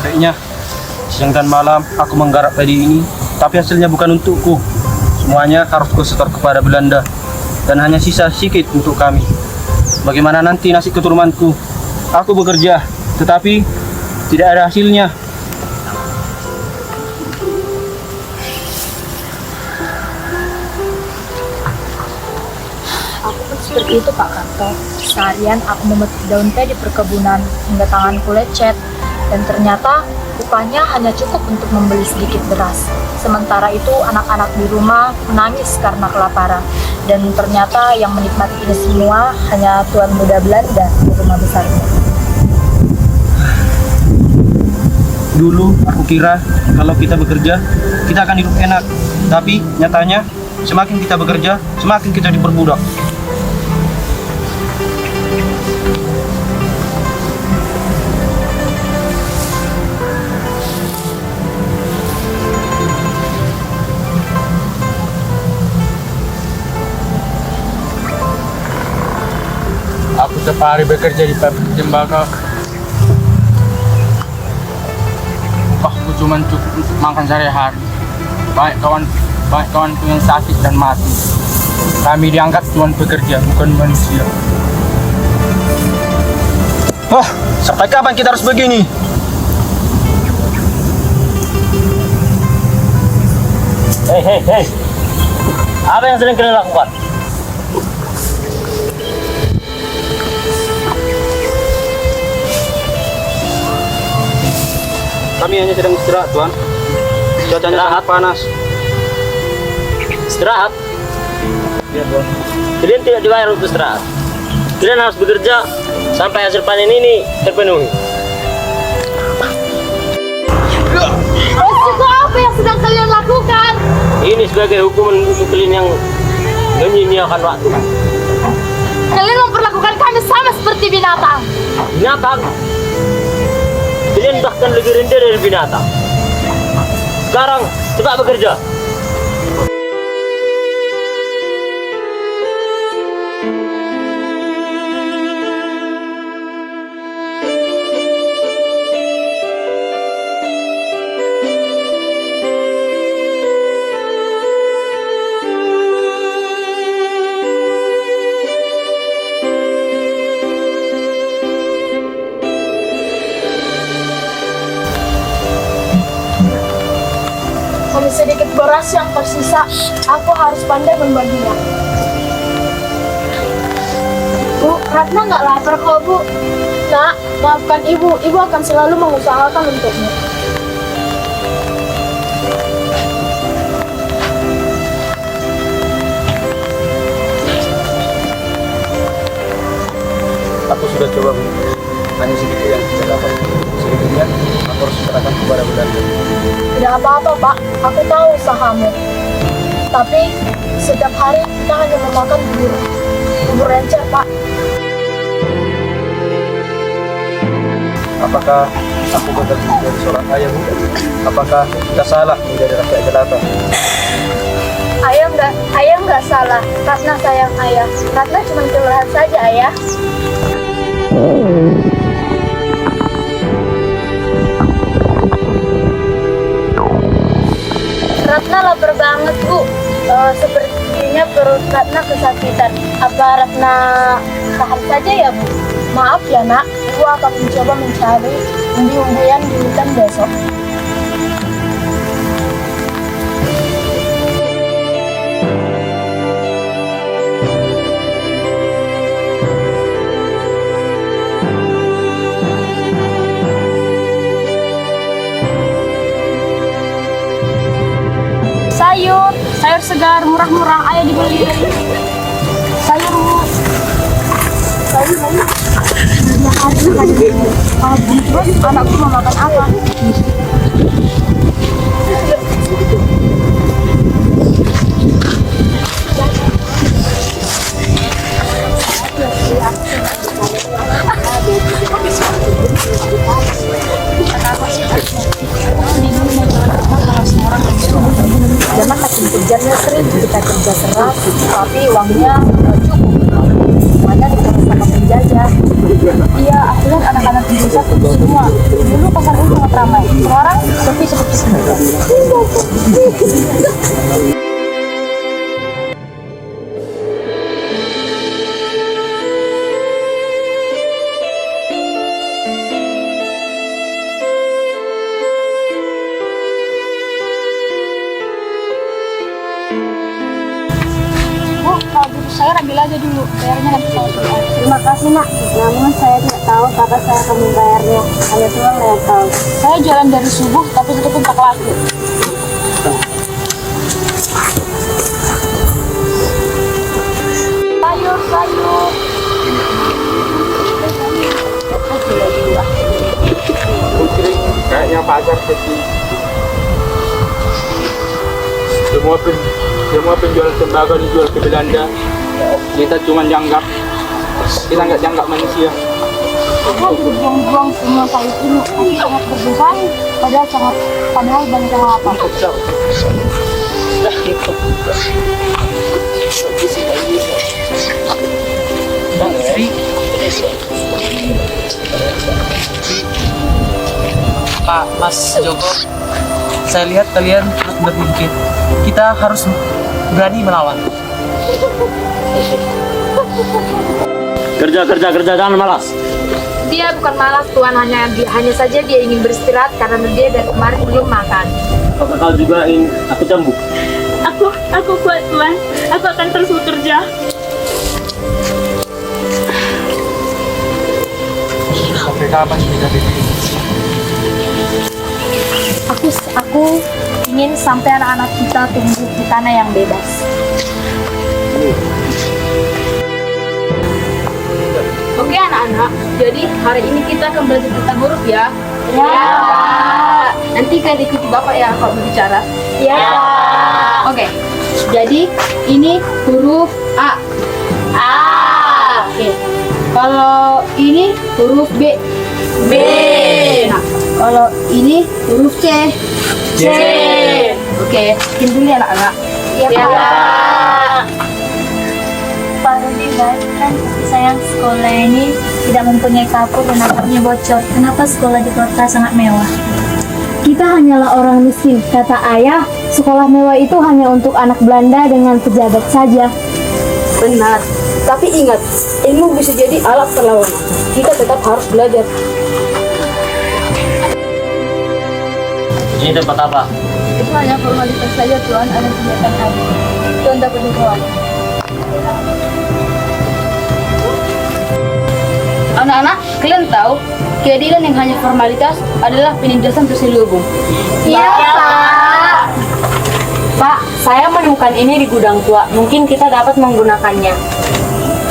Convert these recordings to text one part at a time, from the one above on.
capeknya. Siang dan malam aku menggarap padi ini, tapi hasilnya bukan untukku. Semuanya harus kusetor kepada Belanda, dan hanya sisa sedikit untuk kami. Bagaimana nanti nasib keturunanku? Aku bekerja, tetapi tidak ada hasilnya. Aku pun seperti itu Pak Karto. Seharian aku memetik daun teh di perkebunan hingga tanganku lecet. Dan ternyata upahnya hanya cukup untuk membeli sedikit beras. Sementara itu anak-anak di rumah menangis karena kelaparan. Dan ternyata yang menikmati ini semua hanya tuan muda Belanda di rumah besarnya. Dulu aku kira kalau kita bekerja, kita akan hidup enak. Tapi nyatanya semakin kita bekerja, semakin kita diperbudak. Aku setiap hari bekerja di pabrik tembakau. Upahku cuma cukup untuk makan sehari-hari. Banyak kawanku yang sakit dan mati. Kami dianggap cuma pekerja, bukan manusia. Oh, sampai kapan kita harus begini? Hei, apa yang sedang kalian lakukan? Kami hanya sedang istirahat, Tuan. Cuacanya sangat panas. Istirahat? Ya, Tuan. Kalian tidak dibayar untuk istirahat. Kalian harus bekerja sampai hasil panen ini terpenuhi. Resiko apa yang sedang kalian lakukan? Ini sebagai hukuman untuk kalian yang menyia-nyiakan waktu. Kalian memperlakukan kami sama seperti binatang. Binatang? Kalian bahkan lebih rendah dari binatang. Sekarang, cepat bekerja. Kami sedikit beras yang tersisa, aku harus pandai membaginya. Bu, Ratna nggak lapar kok, Bu. Nak, maafkan Ibu. Ibu akan selalu mengusahakan untukmu. Aku sudah coba, Bu. Hanya sedikit yang saya dapat. Sedikitnya aku harus serahkan kepada Belanda. Tidak apa-apa, Pak. Aku tahu usahamu. Tapi setiap hari kita hanya memakan bubur encer, Pak. Apakah aku betul menjadi seorang ayah, Bu? Apakah kita salah menjadi rakyat jelata? Ayah nggak salah. Ratna sayang ayah. Ratna cuma curhat saja, ayah. Ratna lapar banget, Bu. Sepertinya perut Ratna kesakitan. Apa Ratna tahan saja ya, Bu? Maaf ya, Nak. Ibu akan mencoba mencari umbi-umbian di hutan besok. Sayur segar, murah-murah, ayo dibeli. Sayur, Bu. Sayur. Terus anakku mau makan apa? Zaman makin kejarnya sering kita kerja keras, tapi uangnya cukup. Semuanya kita sama penjajah. Iya, aku lihat anak-anak di desa kumpul semua. Dulu pasar ini sangat ramai. Sekarang sepi seperti semula. Bu, kalau gitu saya ambil aja dulu. Bayarnya nanti saya bayar. Terima kasih nak, namun saya tidak tahu kapan saya akan membayarnya. Hanya Tuhan yang tahu. Saya jualan dari subuh, tapi itu pun tak laku. Sayur. Kayaknya pasar sepi. Semua penjual tembakau dijual ke Belanda. Kita cuma dianggap, kita nggak dianggap manusia. Saya juga buang-buang semua sayur ini. Ini sangat berdosa, padahal banyak yang lapar. Bang Sri, Pak Mas Joko, saya lihat kalian terus berpikir. Kita harus berani melawan. Kerja, jangan malas. Dia bukan malas, Tuan. Hanya saja dia ingin beristirahat karena dia dari kemarin belum makan. Apakah kau juga ingin aku cambuk? Aku kuat Tuhan. Aku akan terus bekerja. sampai kapan kita begini? Aku ingin sampai anak-anak kita tumbuh di tanah yang bebas. Oke anak-anak, jadi hari ini kita akan belajar tentang huruf ya. Ya. Nanti kalian ikuti Bapak ya kalau berbicara. Ya. Oke, jadi ini huruf A. A. Oke, kalau ini huruf B. B. Nah, kalau ini huruf C. C. Oke, bikin dulu ya anak-anak. Ya, Ya. Pak. Pak Rudi kan sayang sekolah ini tidak mempunyai kapur dan atapnya bocor. Kenapa sekolah di kota sangat mewah? Kita hanyalah orang miskin, kata ayah. Sekolah mewah itu hanya untuk anak Belanda dengan pejabat saja. Benar. Tapi ingat, ilmu bisa jadi alat perlawanan. Kita tetap harus belajar. Ini tempat apa? Itu hanya formalitas saja Tuhan, ada kegiatan hari. Tuhan dapat dibawa. Anak-anak, kalian tahu keadilan yang hanya formalitas adalah penindasan terselubung. Iya, Pak. Pak, saya menemukan ini di gudang tua. Mungkin kita dapat menggunakannya.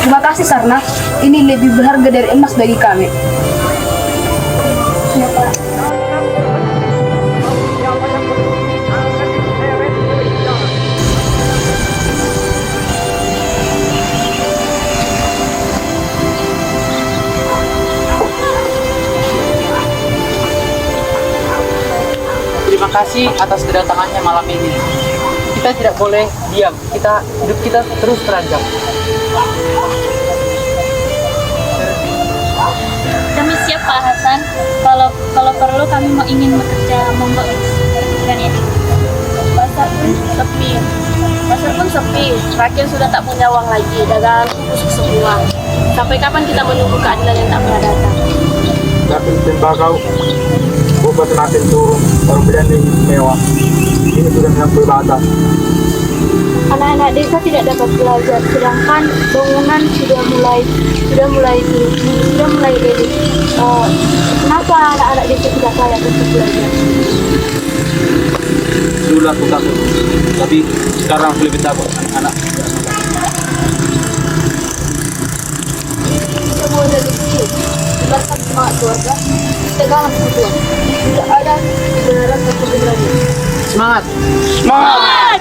Terima kasih Sarna, ini lebih berharga dari emas bagi kami. Terima kasih atas kedatangannya malam ini. Kita tidak boleh diam. Hidup kita terus terancam. Kami siap Pak Hasan. Kalau perlu kami ingin bekerja monggo kan ya. Pasar pun sepi. Rakyat sudah tak punya uang lagi. Dagangan busuk semua. Sampai kapan kita menunggu keadilan yang tak pernah datang? Tapi tembakau, obat semakin turun, pembelian ini mewah. Ini sudah melampaui batas. Anak-anak desa tidak dapat belajar, sedangkan bangunan sudah mulai ready. Kenapa anak-anak desa tidak layak untuk belajar? Dulu aku takut, tapi sekarang aku lebih takut anak-anak. Semua dari kecil. Sebarkan semangat keluarga. Kita dalam persatuan. Tidak ada kebenaran satu lagi. Semangat! Semangat!